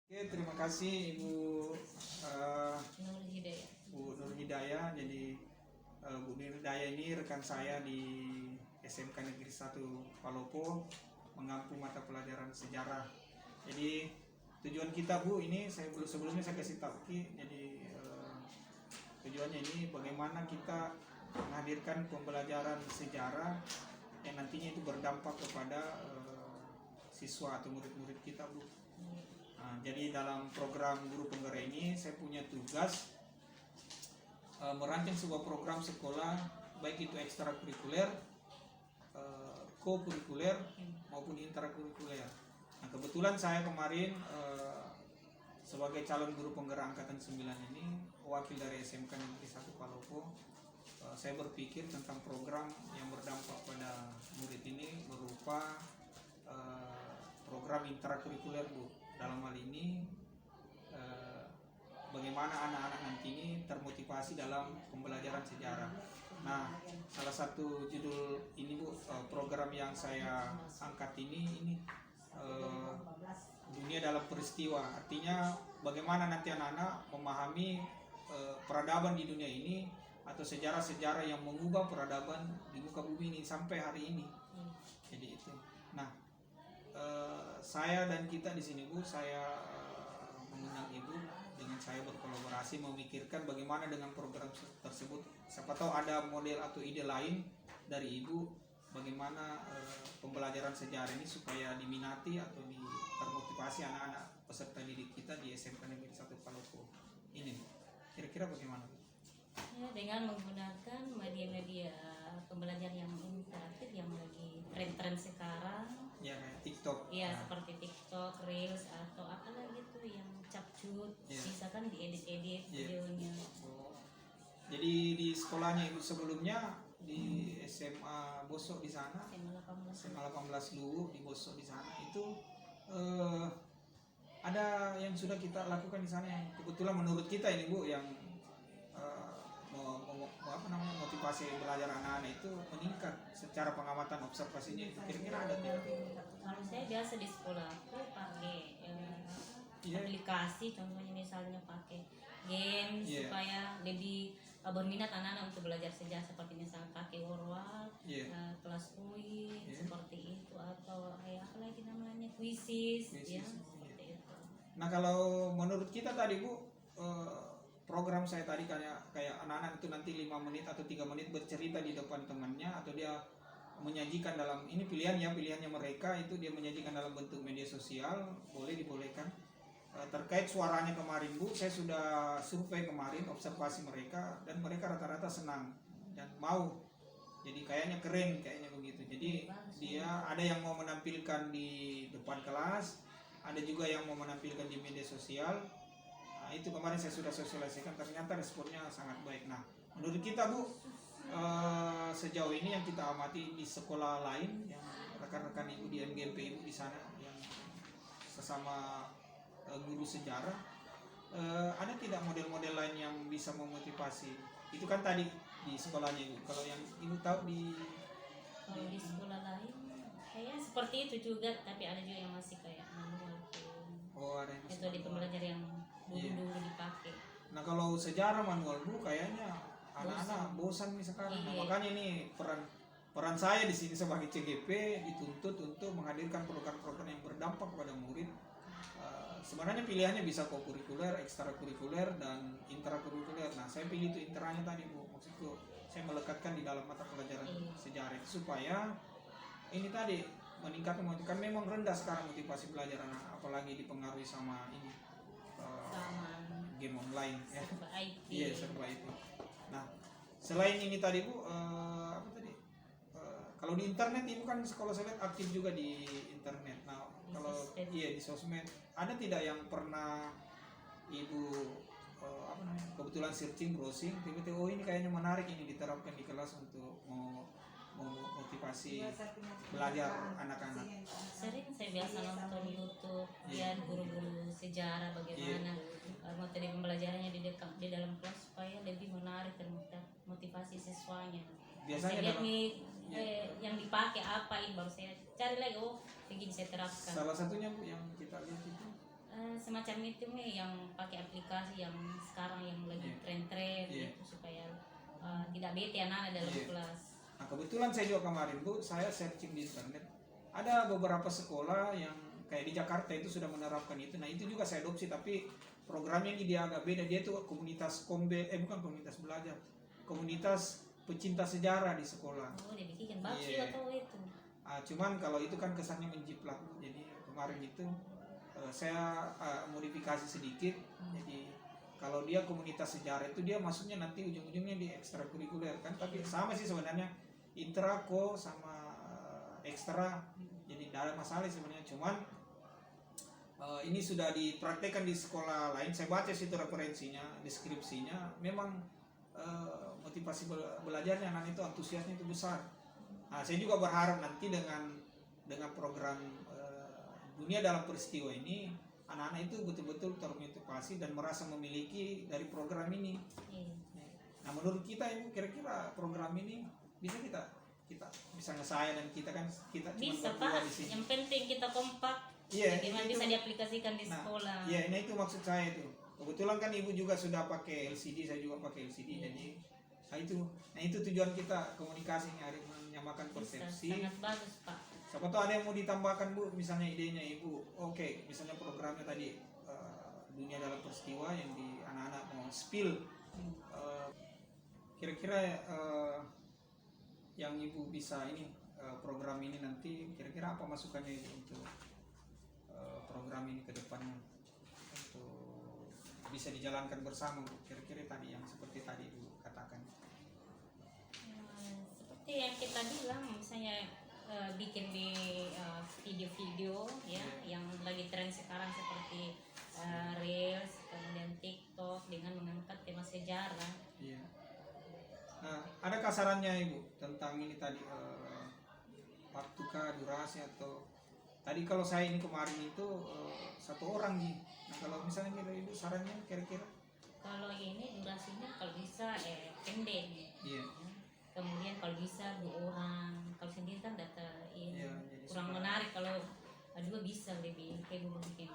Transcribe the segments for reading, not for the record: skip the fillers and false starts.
Oke, terima kasih Ibu Nur Hidayah. Bu Nur Hidayah. Jadi Bu Nur Hidayah ini rekan saya di SMK Negeri 1 Palopo, mengampu mata pelajaran sejarah. Jadi tujuan kita Bu ini sebelumnya saya kasih tahu Ki. Jadi tujuannya ini bagaimana kita menghadirkan pembelajaran sejarah yang nantinya itu berdampak kepada siswa atau murid-murid kita Bu. Nah, jadi dalam program Guru Penggerak ini saya punya tugas merancang sebuah program sekolah, baik itu ekstrakurikuler, co-kurikuler maupun intrakurikuler. Nah, kebetulan saya kemarin sebagai calon guru penggerak angkatan 9 ini, wakil dari SMK Negeri 1 Palopo, saya berpikir tentang program yang berdampak pada murid ini berupa program intrakurikuler Bu. Dalam hal ini bagaimana anak-anak nanti ini termotivasi dalam pembelajaran sejarah. Nah, salah satu judul ini Bu, program yang saya angkat ini dunia dalam peristiwa. Artinya bagaimana nanti anak-anak memahami peradaban di dunia ini atau sejarah-sejarah yang mengubah peradaban di muka bumi ini sampai hari ini. Jadi itu. Nah, saya dan kita di sini Bu, saya mengundang Ibu dengan saya berkolaborasi memikirkan bagaimana dengan program tersebut. Siapa tahu ada model atau ide lain dari Ibu bagaimana pembelajaran sejarah ini supaya diminati atau termotivasi anak-anak peserta didik kita di SMK Negeri 1 Palopo ini. Kira-kira bagaimana Bu? Ya, dengan menggunakan media-media pembelajaran yang interaktif yang lagi tren-tren sekarang. Ya, kayak TikTok. Ya, seperti TikTok, Reels atau apa lagi tuh yang capcut, bisa kan diedit-edit videonya. Oh. Jadi di sekolahnya Ibu sebelumnya di SMA Bosok di sana, SMA 18 Luwu di Bosok di sana itu ada yang sudah kita lakukan di sana yang kebetulan menurut kita ini Bu yang motivasi belajar anak-anak itu meningkat secara pengamatan observasinya itu kira-kira ada tidak? Kalau saya biasa di sekolah aku pakai aplikasi, contohnya misalnya pakai game supaya lebih berminat anak-anak untuk belajar sejarah, seperti misalnya pakai World, kelas kuis seperti itu, atau apa lagi namanya kuisis ya seperti itu. Nah, kalau menurut kita tadi Bu, program saya tadi kayak anak-anak itu nanti 5 menit atau 3 menit bercerita di depan temannya, atau dia menyajikan dalam ini pilihannya mereka itu dia menyajikan dalam bentuk media sosial, dibolehkan. Terkait suaranya kemarin Bu, saya sudah survei kemarin observasi mereka dan mereka rata-rata senang dan mau. Jadi kayaknya keren kayaknya begitu. Jadi dia ada yang mau menampilkan di depan kelas, ada juga yang mau menampilkan di media sosial. Nah, itu kemarin saya sudah sosialisasikan, ternyata responnya sangat baik. Nah, menurut kita Bu, sejauh ini yang kita amati di sekolah lain, yang rekan-rekan Ibu di MGMP Ibu di sana, yang sesama guru sejarah, ada tidak model-model lain yang bisa memotivasi? Itu kan tadi di sekolahnya Ibu. Kalau yang Ibu tahu di sekolah lain, kayaknya seperti itu juga, tapi ada juga yang masih kayak manual. Ada yang itu di pembelajaran yang dulu dipakai. Nah, kalau sejarah manual Bu kayaknya anak-anak bosan nih sekarang. Nah, makanya ini peran saya di sini sebagai CGP dituntut untuk menghadirkan program-program yang berdampak pada murid. Sebenarnya pilihannya bisa co-kurikuler, ekstrakurikuler, dan intrakurikuler. Nah, saya pilih itu intranya tadi Bu. Maksudku saya melekatkan di dalam mata pelajaran sejarah itu supaya ini tadi meningkatkan, kan memang rendah sekarang motivasi belajar anak, apalagi dipengaruhi sama ini game online ya. Iya, serba itu. Nah, selain ini tadi Bu, apa tadi? Kalau di internet Ibu kan sekolah saya lihat aktif juga di internet. Nah, kalau di sosmed ada tidak yang pernah Ibu kebetulan searching, browsing, tiba-tiba ini kayaknya menarik, ini diterapkan di kelas untuk motivasi belajar anak-anak? Sering saya biasa nonton YouTube lihat guru-guru sejarah bagaimana materi pembelajarannya di dalam kelas supaya lebih menarik dan motivasi siswanya. Biasanya saya lihat nih yang dipakai apa ini, baru saya cari lagi begini saya terapkan. Salah satunya Bu yang kita lihat itu semacam itu yang pakai aplikasi yang sekarang yang lagi tren-tren gitu, supaya tidak bete anak-anak dalam kelas. Nah kebetulan saya juga kemarin Bu, saya searching di internet, ada beberapa sekolah yang kayak di Jakarta itu sudah menerapkan itu. Nah itu juga saya adopsi, tapi programnya ini dia agak beda. Dia tuh komunitas bukan komunitas belajar, komunitas pecinta sejarah di sekolah. Oh, dia bikin bagus juga tahu itu. Cuman kalau itu kan kesannya menjiplak. Jadi kemarin itu saya modifikasi sedikit. Jadi kalau dia komunitas sejarah itu dia masuknya nanti ujung-ujungnya di ekstrakurikuler kan, tapi sama sih sebenarnya, intrako sama ekstra, jadi tidak ada masalah sebenarnya. Cuman ini sudah dipraktekkan di sekolah lain, saya baca situ referensinya, deskripsinya, memang motivasi belajarnya anak itu, antusiasnya itu besar. Nah, saya juga berharap nanti dengan program dunia dalam peristiwa ini, anak-anak itu betul-betul termotivasi dan merasa memiliki dari program ini. Nah, menurut kita Ibu, kira-kira program ini bisa kita misalnya saya dan kita bisa cuma berdua Pak, di sini. yang penting kita kompak. Bagaimana bisa diaplikasikan di sekolah. Iya, ini itu maksud saya itu. Kebetulan kan Ibu juga sudah pakai LCD, saya juga pakai LCD, jadi itu tujuan kita, komunikasi hari menyamakan persepsi. Sangat bagus Pak. Siapa tahu ada yang mau ditambahkan Bu, misalnya idenya Ibu. Oke, misalnya programnya tadi dunia dalam peristiwa yang di anak-anak mau spill. Kira-kira yang Ibu bisa ini program ini nanti kira-kira apa masukannya Ibu untuk program ini ke depannya untuk bisa dijalankan bersama Bu? Kira-kira tadi yang seperti tadi Ibu katakan. Seperti yang kita bilang, misalnya bikin di video-video ya yang lagi tren sekarang seperti Reels, kemudian TikTok dengan mengangkat tema sejarah. Iya. Nah, ada kasarannya Ibu tentang ini tadi waktu kah, durasi, atau tadi kalau saya ini kemarin itu satu orang nih. Nah, kalau misalnya Ibu sarannya kira-kira? Kalau ini durasinya kalau bisa pendek. Iya. Kemudian kalau bisa 2 orang, kalau sendiri kan data ini kurang suka. menarik. Kalau dua bisa lebih heboh bikin.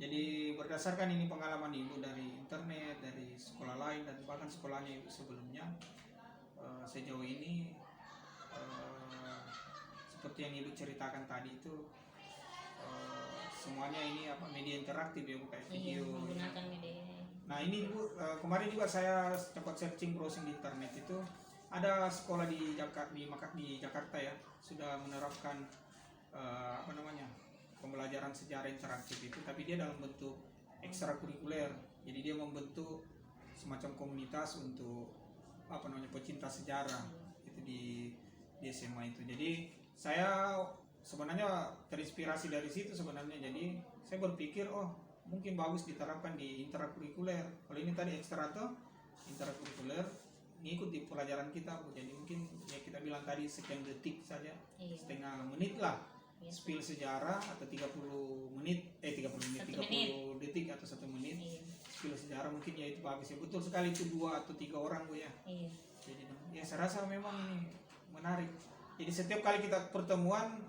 Jadi berdasarkan ini pengalaman Ibu dari internet, dari sekolah lain dan bahkan sekolahnya Ibu sebelumnya, sejauh ini seperti yang Ibu ceritakan tadi itu semuanya ini media interaktif ya Bu, kayak video. Menggunakan media. Nah ini Bu, kemarin juga saya sempat searching browsing di internet itu ada sekolah di Jakarta ya, sudah menerapkan pembelajaran sejarah interaktif itu, tapi dia dalam bentuk ekstrakurikuler. Jadi dia membentuk semacam komunitas untuk pecinta sejarah itu di SMA itu. Jadi saya sebenarnya terinspirasi dari situ sebenarnya. Jadi saya berpikir mungkin bagus diterapkan di intrakurikuler. Kalau ini tadi ekstra atau intrakurikuler ngikut di pelajaran kita, jadi mungkin ya kita bilang tadi sekian detik saja, setengah menit lah, spill sejarah, atau 30 detik atau 1 menit spill sejarah, mungkin ya itu bagus ya. Betul sekali, itu 2 atau 3 orang Bu ya. Jadi ya saya rasa memang ini menarik. Jadi setiap kali kita pertemuan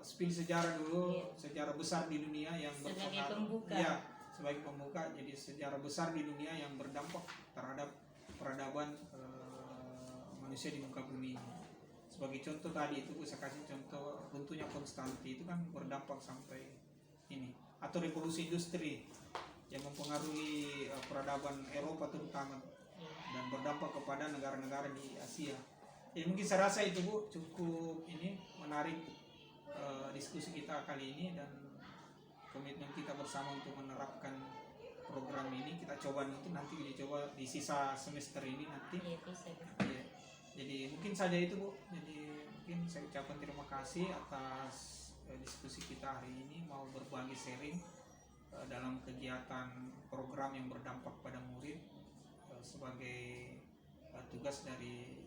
spill sejarah dulu, sejarah besar di dunia yang berpengaruh. Ya, sebagai pembuka. Jadi sejarah besar di dunia yang berdampak terhadap peradaban manusia di muka bumi. Sebagai contoh tadi itu saya kasih contoh runtuhnya Konstanti, itu kan berdampak sampai ini, atau revolusi industri yang mempengaruhi peradaban Eropa terutama dan berdampak kepada negara-negara di Asia. Jadi mungkin saya rasa itu Bu cukup ini menarik diskusi kita kali ini, dan komitmen kita bersama untuk menerapkan program ini kita coba nanti dicoba di sisa semester ini nanti. Ya. Jadi mungkin saja itu Bu. Jadi mungkin saya ucapkan terima kasih atas diskusi kita hari ini, mau berbagi sharing dalam kegiatan program yang berdampak pada murid sebagai tugas dari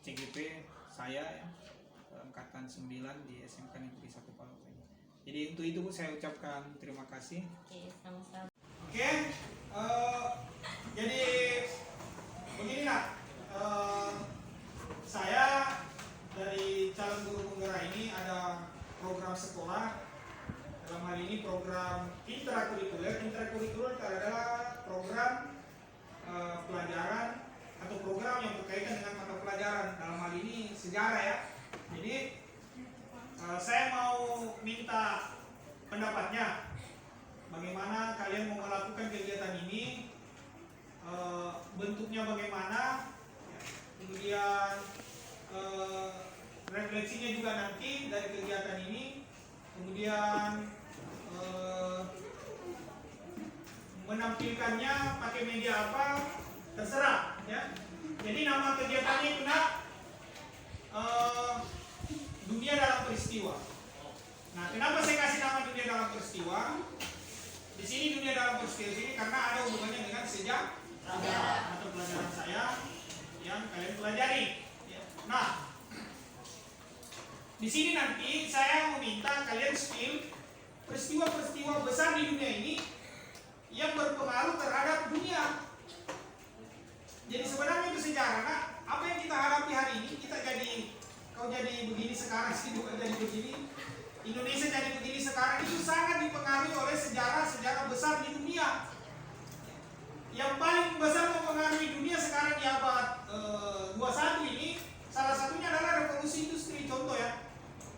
CGP saya ya, angkatan 9 di SMK Negeri 1 Palopo. Jadi untuk itu Bu, saya ucapkan terima kasih. Sama-sama. Jadi beginilah, saya dari calon guru penggerak ini ada program sekolah dalam dalam hal ini program intrakurikuler. Intrakurikuler adalah program pelajaran atau program yang berkaitan dengan mata pelajaran, dalam hal ini sejarah ya. Jadi saya mau minta pendapatnya, bagaimana kalian mau melakukan kegiatan ini, bentuknya bagaimana, kemudian refleksinya juga nanti dari kegiatan ini, kemudian menampilkannya pakai media apa terserah ya. Jadi nama kegiatannya itu dunia dalam peristiwa. Nah, kenapa saya kasih nama dunia dalam peristiwa? Di sini dunia dalam peristiwa ini karena ada hubungannya dengan sejarah atau pelajaran saya yang kalian pelajari. Nah, di sini nanti saya meminta kalian spill peristiwa-peristiwa besar di dunia ini yang berpengaruh terhadap dunia. Jadi sebenarnya itu sejarah. Nah, apa yang kita hadapi hari ini, kau jadi begini sekarang, sih jadi begini, Indonesia jadi begini sekarang, itu sangat dipengaruhi oleh sejarah besar di dunia. Yang paling besar mempengaruhi dunia sekarang di abad 21 ini, salah satunya adalah revolusi industri. Contoh ya,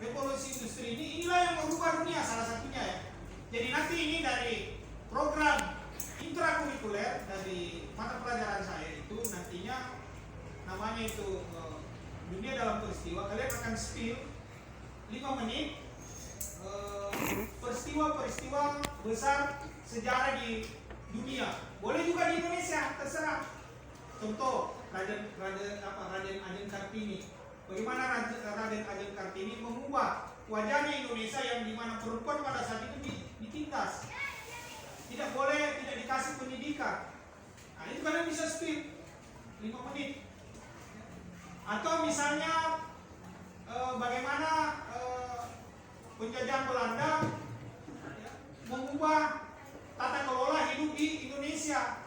revolusi industri inilah yang merubah dunia, salah satunya ya. Jadi nanti ini dari program intrakurikuler dari mata pelajaran saya itu nantinya namanya itu dunia dalam peristiwa. Kalian akan spill 5 menit peristiwa-peristiwa besar sejarah di dunia. Boleh juga di Indonesia, terserah. Contoh Raden Ajeng Kartini. Bagaimana Raden Ajeng Kartini mengubah wajahnya Indonesia yang dimana perempuan pada saat itu ditindas, tidak dikasih pendidikan. Nah, itu kalian bisa spill 5 menit. Atau misalnya bagaimana penjajahan Belanda mengubah tata kelola hidup di Indonesia,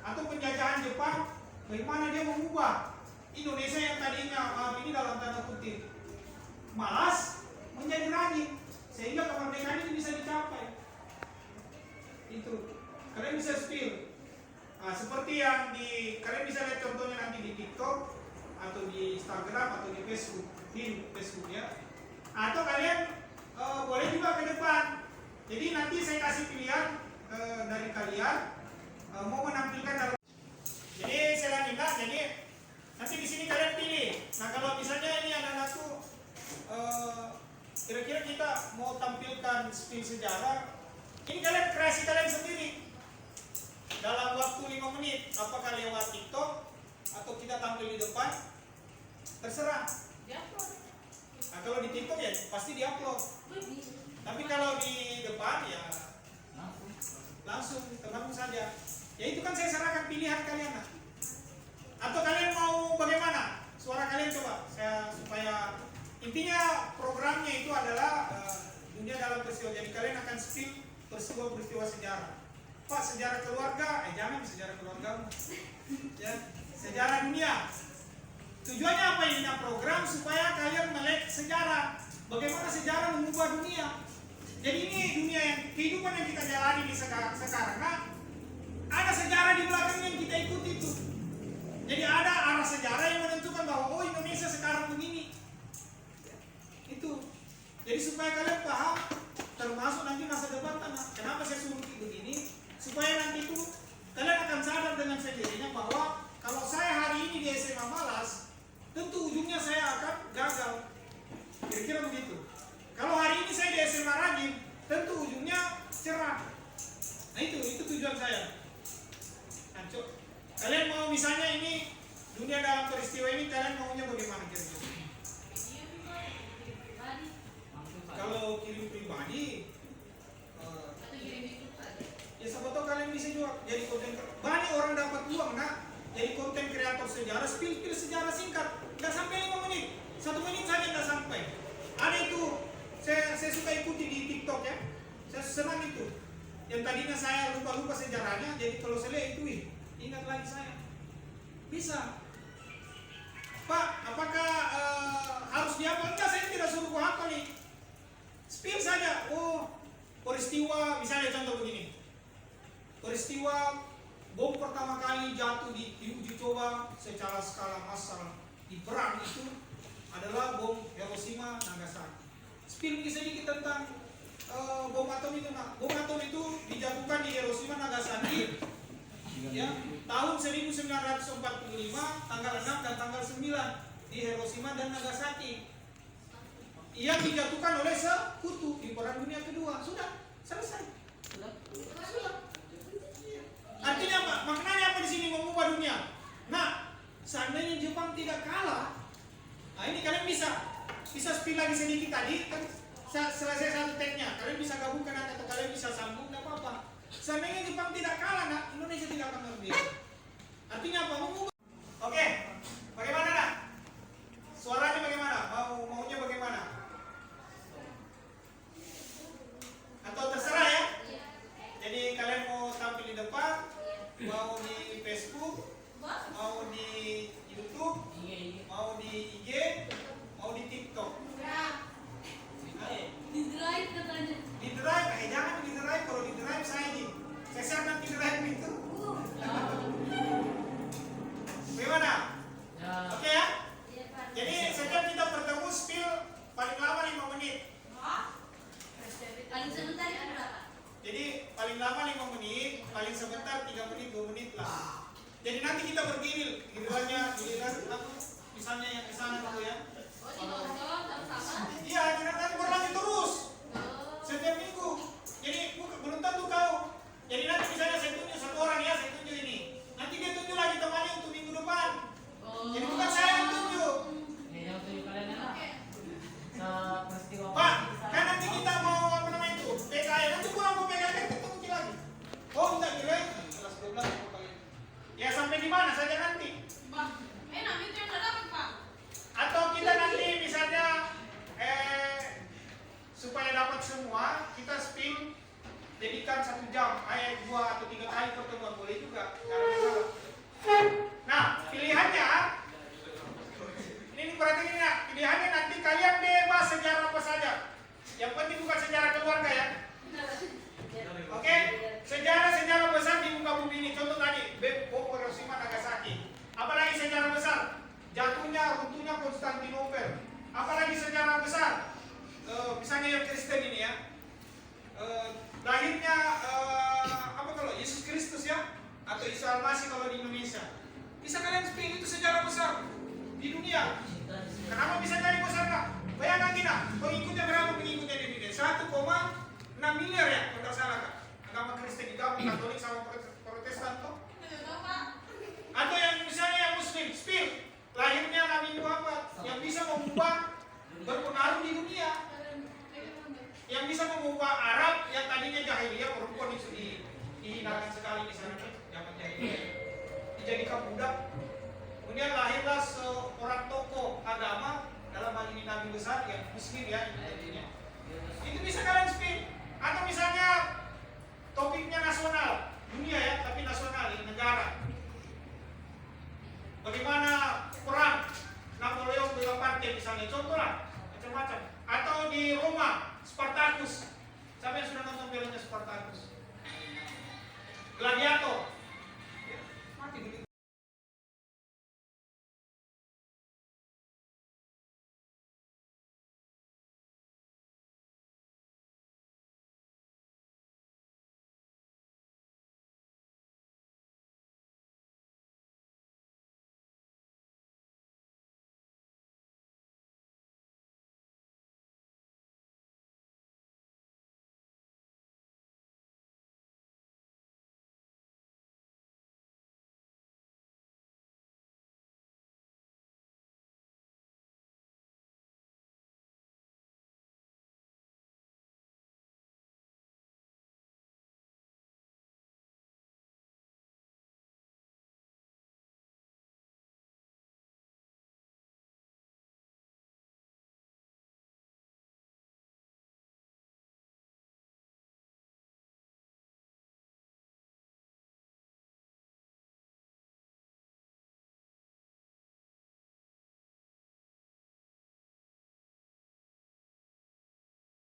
atau penjajahan Jepang bagaimana dia mengubah Indonesia yang tadinya ini dalam tanda kutip malas menjadi rajin, sehingga kemerdekaan ini bisa dicapai. Itu kalian bisa spill. Nah, seperti yang kalian bisa lihat contohnya nanti di TikTok atau di Instagram atau di Facebook ya. Atau kalian boleh juga ke depan. Jadi nanti saya kasih pilihan dari kalian mau menampilkan dalam. Jadi saya minta, jadi nanti di sini kalian pilih. Nah, kalau misalnya ini anak-anakku kira-kira kita mau tampilkan spill sejarah, ini kalian kreasi kalian sendiri dalam waktu 5 menit. Apakah lewat TikTok atau kita tampil di depan, terserah. Nah, kalau di TikTok ya pasti diupload. Tapi kalau di depan ya langsung tergabung saja. Ya itu kan saya serahkan pilihan kalian. Nah. Atau kalian mau bagaimana? Suara kalian coba supaya intinya programnya itu adalah dunia dalam peristiwa. Jadi kalian akan spill peristiwa sejarah. Pak, sejarah keluarga, jangan sejarah keluarga. Ya, sejarah dunia. Tujuannya apa ini program? Supaya kalian melek sejarah. Bagaimana sejarah mengubah dunia. Jadi ini dunia kehidupan yang kita jalani di sekarang. Nah, ada sejarah di belakang yang kita ikuti itu. Jadi ada arah sejarah yang menentukan bahwa Indonesia sekarang begini. Itu. Jadi supaya kalian paham, termasuk nanti masa depan. Kenapa saya suruh begini? Supaya nanti itu kalian akan sadar dengan sendirinya bahwa kalau saya hari ini di SMA malas, tentu ujungnya saya akan gagal. Kira-kira begitu. Kalau hari ini saya di SMA rajin, tentu ujungnya cerah. Nah itu tujuan saya. Nah, kalian mau misalnya ini dunia dalam peristiwa ini, kalian maunya bagaimana kira-kira? Kalau kirim pribadi, ya siapa tahu kalian bisa juga jadi konten. Banyak orang dapat uang jadi konten kreator sejarah, spill sejarah singkat, nggak sampai 5 menit, 1 menit saja nggak sampai. Ada itu, saya suka ikuti di TikTok ya, saya senang itu. Yang tadinya saya lupa sejarahnya, jadi kalau saya lihat itu, ingat lagi saya. Bisa. Pak, apakah harus dihafal? Enggak, saya tidak suruh hafal nih. Spill saja. peristiwa, misalnya contoh begini, peristiwa bom pertama kali jatuh di uji coba secara skala massal di perang itu adalah bom Hiroshima Nagasaki. Spill sedikit tentang bom atom itu. Nah, bom atom itu dijatuhkan di Hiroshima Nagasaki ya, tahun 1945 tanggal 6 dan tanggal 9 di Hiroshima dan Nagasaki. Ia dijatuhkan oleh sekutu di Perang Dunia Kedua. Sudah selesai. Sudah. Artinya apa? Maknanya apa di sini mengubah dunia? Nah, seandainya Jepang tidak kalah, nah ini kalian bisa spill lagi sedikit tadi kan selesai satu tag-nya. Kalian bisa gabungkan atau kalian bisa sambung, tidak apa-apa. Seandainya Jepang tidak kalah, nah Indonesia tidak akan merdeka. Artinya apa? Mengubah. Oke, bagaimana nak? Suaranya bagaimana? Maunya bagaimana? Atau terserah ya. Jadi kalian mau tampil di depan, mau di Facebook, mau di YouTube, mau di IG, mau di TikTok. Di drive katanya. Di drive, jangan di drive. Kalau di drive saya share nanti drive itu. Bagaimana? Oke ya? Jadi setiap kita bertemu spill paling lama 5 menit. Paling sebentar ya berapa? Jadi paling lama 5 menit, paling sebentar 3 menit, 2 menit lah. Jadi nanti kita bergiliran, giliran apa? Misalnya yang kesana dulu ya. Oh, di nonton sama-sama. Iya, kita nanti berlanjut terus setiap minggu. Jadi belum tentu kau. Jadi nanti misalnya saya tunjuk satu orang ya, saya tunjuk ini. Nanti dia tunjuk lagi temannya untuk minggu depan. Jadi bukan saya yang tunjuk. Pak, kan nanti kita mau apa namanya itu? PKL. Nanti pulang mau PKL kita tunjuk lagi. Oh, enggak kira kelas 12 kali. Ya sampai di mana saja nanti. Enak itu yang dapat Pak. Atau kita nanti misalnya supaya dapat semua kita spill jadikan 1 jam, 2 atau 3 kali pertemuan boleh juga, nggak ada masalah. Nah pilihannya ini berarti ini ya, pilihannya nanti kalian bebas sejarah apa saja, yang penting bukan sejarah keluarga ya. Oke, sejarah besar di muka bumi ini. Contoh tadi bom Hiroshima Nagasaki. Apalagi sejarah besar runtuhnya Konstantinopel. Apalagi sejarah besar misalnya yang Kristen ini ya, lahirnya apa kalau Yesus Kristus ya, atau Isa Al-Masih kalau di Indonesia. Bisa kalian spill itu sejarah besar di dunia. Kenapa bisa jadi besar kak? Bayangkan kita, pengikutnya berapa pengikutnya di dunia? 1,6 miliar ya, kalau tidak salah kak. Agama Kristen digabung Katolik sama Protestan toh. Atau yang misalnya yang Muslim, spill lahirnya Nabi Muhammad yang bisa mengubah, berpengaruh di dunia, yang bisa mengubah Arab yang tadinya jahiliyah, perempuan itu dihinakan sekali di sana zaman jahiliyah, dijadikan budak. Kemudian lahirlah seorang tokoh agama, dalam hal ini Nabi besar yang Muslim ya intinya. Itu bisa kalian spill. Atau misalnya topiknya nasional, dunia ya, tapi nasional di negara. Bagaimana perang Napoleon Bonaparte misalnya, contoh lah, macam-macam. Atau di Roma, Spartacus. Siapa yang sudah nonton filmnya Spartacus? Gladiator.